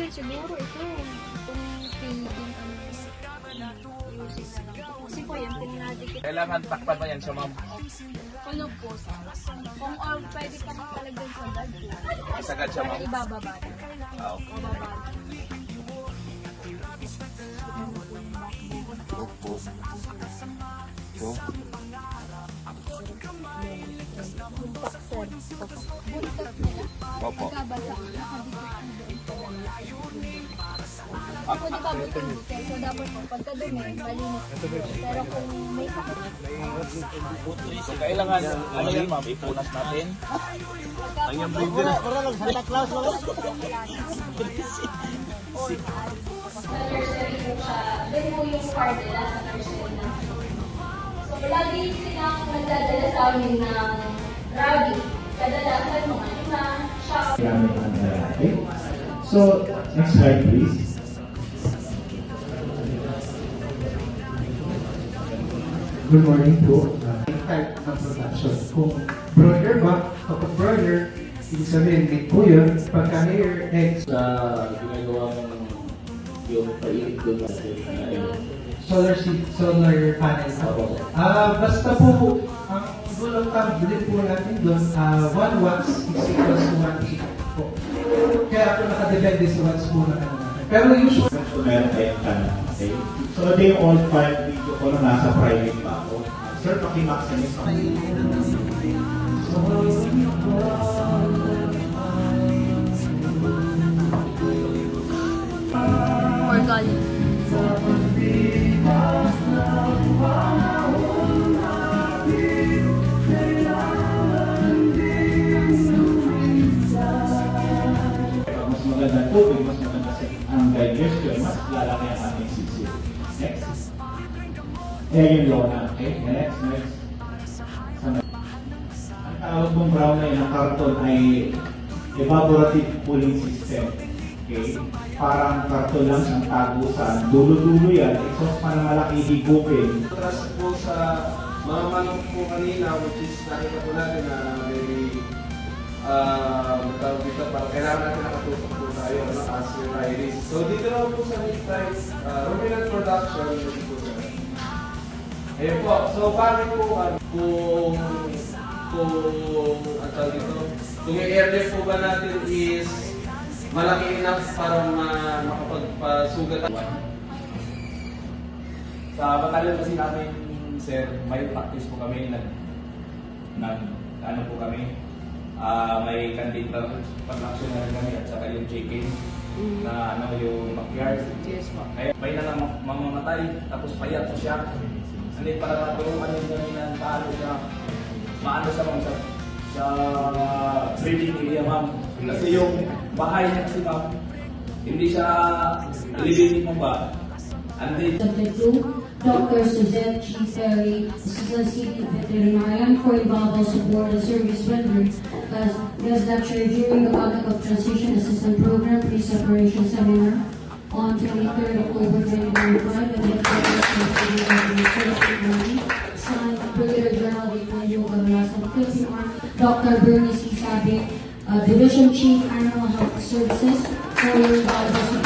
siguro itong feeding using na lang. Kasi po yan, kung nadikit. Kailangan takpan ba yan siya, ma'am? Kulog po sa. Kung all pwede ka makalagay sa bag. Isagad siya, ma'am. Ibababa. Oo. Ibababa. Opo. Ako di ba buting so dapat po pagka dumi, malinis. Pero kung may sakit, So, kailangan, ano yan, ma'am? Ipunas natin. ang yung Santa Claus lang. doon po yung card nila sa nursery na. So, lagi silang nagdadala sa amin ng rabi. Kadalasan mga lima, siya. So, next slide please. Good morning po. Type ng production. Kung broiler ba, kapag broiler, ibig sabihin, meat po yun. Pagka hair, eggs, Ginagawa ng yung painit doon natin. solar panel po. Basta po, ang rule of thumb din po natin doon, 1 watts is equals to 1 heat po. Kaya po nakadepende sa watts po na natin. Pero usually, So, meron tayong tanong. Okay? So, ito yung all 5 video ko na nasa private pa ako. Sir, pakimaximize ako. Organic. Mas maganda tubig, mas maganda ang digestion, mas lalaki ang ating sisig. Next. Yan yung lona. Okay? Next. Ang tawag kong brown na yun, ang karton ay evaporative cooling system. Okay? Parang karton lang siyang tagusan. Dulo-dulo yan. Exhaust pa na malaki higupin. Trust po sa mga manok po kanina, which is nakita po natin na may matawag dito, parang kailangan natin nakatutok po tayo as yung iris. So dito naman po sa mid-price, ruminant production, dito po sir. Ayun po, so bakit po kung ang tawag dito, kung yung airlift po ba natin is malaki enough para makapagpasugat. Sa batalyon kasi namin, sir, may practice po kami, ano po kami, may canteen production na rin kami at saka yung chicken na ano yung backyard. Yes, ma'am. Kaya may na lang mamamatay, tapos payat po siya. Hindi para maturuan yung ganyan paano siya, maano sa mga sa breeding area, ma'am. Kasi yung bahay niya kasi, ma'am, hindi siya ilibinin mo ba? Subject to Dr. Suzette G. Ferry, Assistant City Veterinarian for invaluable support and service rendered as guest lecturer during the conduct of Transition Assistant Program Pre-Separation Seminar on 23rd October 2025 and the signed Brigadier General Ignacio Gavalasan, Philippine Army, Dr. Bernie C. Sabi, Division Chief Animal Health Services for your invaluable